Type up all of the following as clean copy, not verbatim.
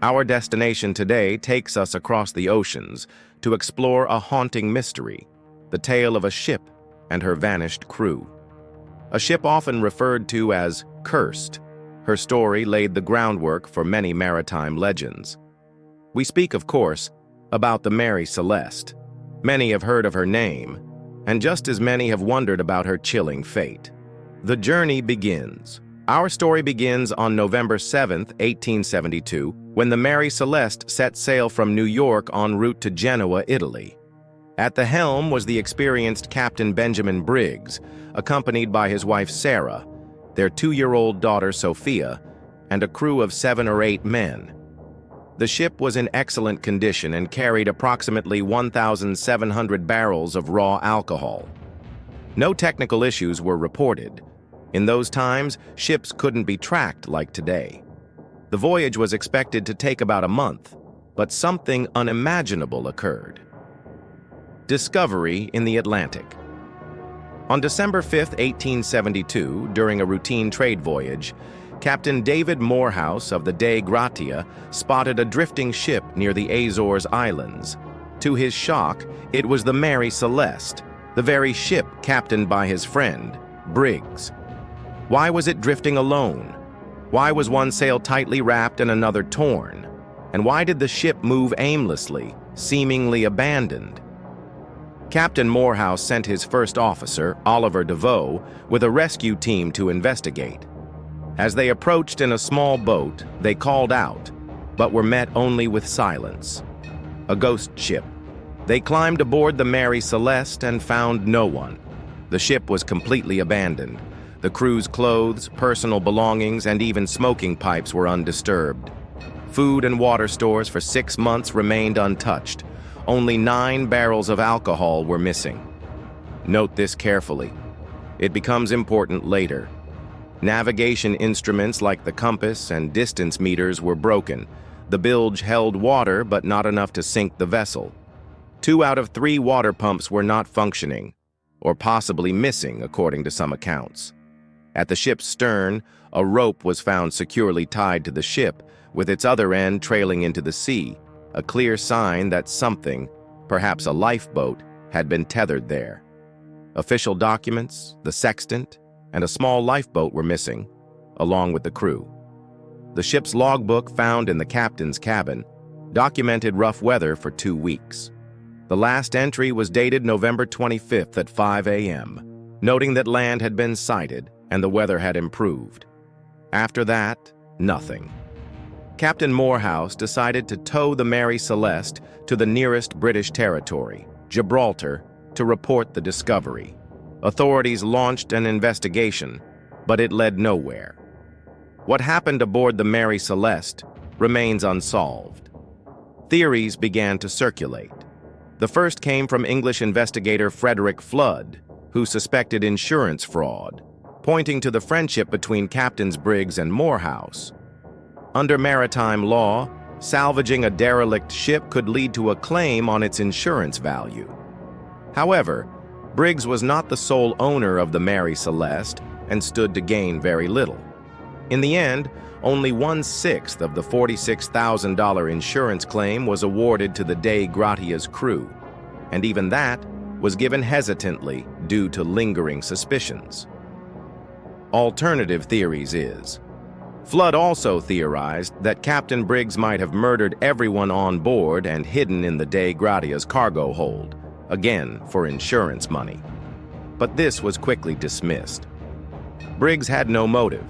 Our destination today takes us across the oceans to explore a haunting mystery, the tale of a ship and her vanished crew. A ship often referred to as cursed, her story laid the groundwork for many maritime legends. We speak, of course, about the Mary Celeste. Many have heard of her name, and just as many have wondered about her chilling fate. The journey begins. Our story begins on November 7, 1872, when the Mary Celeste set sail from New York en route to Genoa, Italy. At the helm was the experienced Captain Benjamin Briggs, accompanied by his wife Sarah, their 2-year-old daughter Sophia, and a crew of 7 or 8 men. The ship was in excellent condition and carried approximately 1,700 barrels of raw alcohol. No technical issues were reported. In those times, ships couldn't be tracked like today. The voyage was expected to take about a month, but something unimaginable occurred. Discovery in the Atlantic. On December 5, 1872, during a routine trade voyage, Captain David Morehouse of the Dei Gratia spotted a drifting ship near the Azores Islands. To his shock, it was the Mary Celeste, the very ship captained by his friend, Briggs. Why was it drifting alone? Why was one sail tightly wrapped and another torn? And why did the ship move aimlessly, seemingly abandoned? Captain Morehouse sent his first officer, Oliver DeVoe, with a rescue team to investigate. As they approached in a small boat, they called out, but were met only with silence. A ghost ship. They climbed aboard the Mary Celeste and found no one. The ship was completely abandoned. The crew's clothes, personal belongings, and even smoking pipes were undisturbed. Food and water stores for 6 months remained untouched. Only 9 barrels of alcohol were missing. Note this carefully. It becomes important later. Navigation instruments like the compass and distance meters were broken. The bilge held water, but not enough to sink the vessel. 2 out of 3 water pumps were not functioning, or possibly missing, according to some accounts. At the ship's stern, a rope was found securely tied to the ship, with its other end trailing into the sea, a clear sign that something, perhaps a lifeboat, had been tethered there. Official documents, the sextant, and a small lifeboat were missing, along with the crew. The ship's logbook found in the captain's cabin documented rough weather for 2 weeks. The last entry was dated November 25th at 5 a.m., noting that land had been sighted and the weather had improved. After that, nothing. Captain Morehouse decided to tow the Mary Celeste to the nearest British territory, Gibraltar, to report the discovery. Authorities launched an investigation, but it led nowhere. What happened aboard the Mary Celeste remains unsolved. Theories began to circulate. The first came from English investigator Frederick Flood, who suspected insurance fraud, pointing to the friendship between Captains Briggs and Morehouse. Under maritime law, salvaging a derelict ship could lead to a claim on its insurance value. However, Briggs was not the sole owner of the Mary Celeste and stood to gain very little. In the end, only 1/6 of the $46,000 insurance claim was awarded to the Dei Gratia's crew, and even that was given hesitantly due to lingering suspicions. Alternative theories is, Flood also theorized that Captain Briggs might have murdered everyone on board and hidden in the Dei Gratia's cargo hold, again for insurance money. But this was quickly dismissed. Briggs had no motive,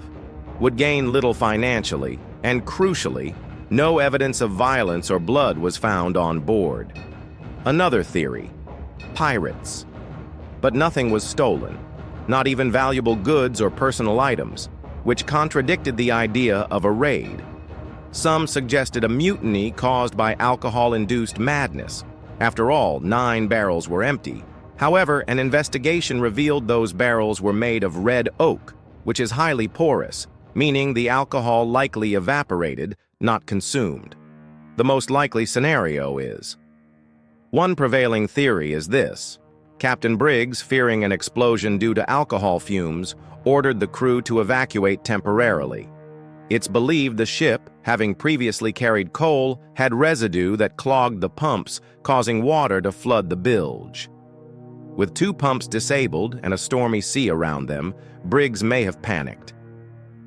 would gain little financially, and crucially, no evidence of violence or blood was found on board. Another theory, pirates. But nothing was stolen, not even valuable goods or personal items, which contradicted the idea of a raid. Some suggested a mutiny caused by alcohol-induced madness. After all, 9 barrels were empty. However, an investigation revealed those barrels were made of red oak, which is highly porous, meaning the alcohol likely evaporated, not consumed. The most likely scenario is: one prevailing theory is this: Captain Briggs, fearing an explosion due to alcohol fumes, ordered the crew to evacuate temporarily. It's believed the ship, having previously carried coal, had residue that clogged the pumps, causing water to flood the bilge. With 2 pumps disabled and a stormy sea around them, Briggs may have panicked.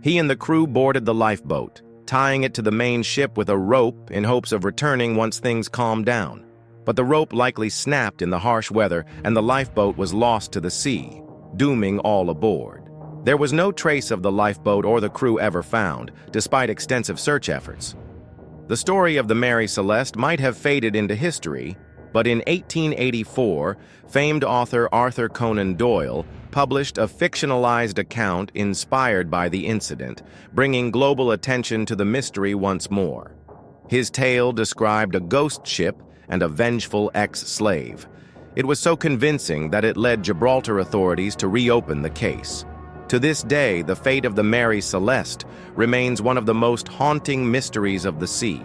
He and the crew boarded the lifeboat, tying it to the main ship with a rope in hopes of returning once things calmed down. But the rope likely snapped in the harsh weather and the lifeboat was lost to the sea, dooming all aboard. There was no trace of the lifeboat or the crew ever found, despite extensive search efforts. The story of the Mary Celeste might have faded into history, but in 1884, famed author Arthur Conan Doyle published a fictionalized account inspired by the incident, bringing global attention to the mystery once more. His tale described a ghost ship and a vengeful ex-slave. It was so convincing that it led Gibraltar authorities to reopen the case. To this day, the fate of the Mary Celeste remains one of the most haunting mysteries of the sea.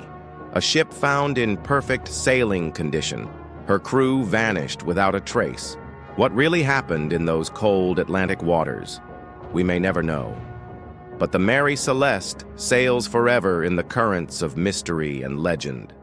A ship found in perfect sailing condition, her crew vanished without a trace. What really happened in those cold Atlantic waters? We may never know. But the Mary Celeste sails forever in the currents of mystery and legend.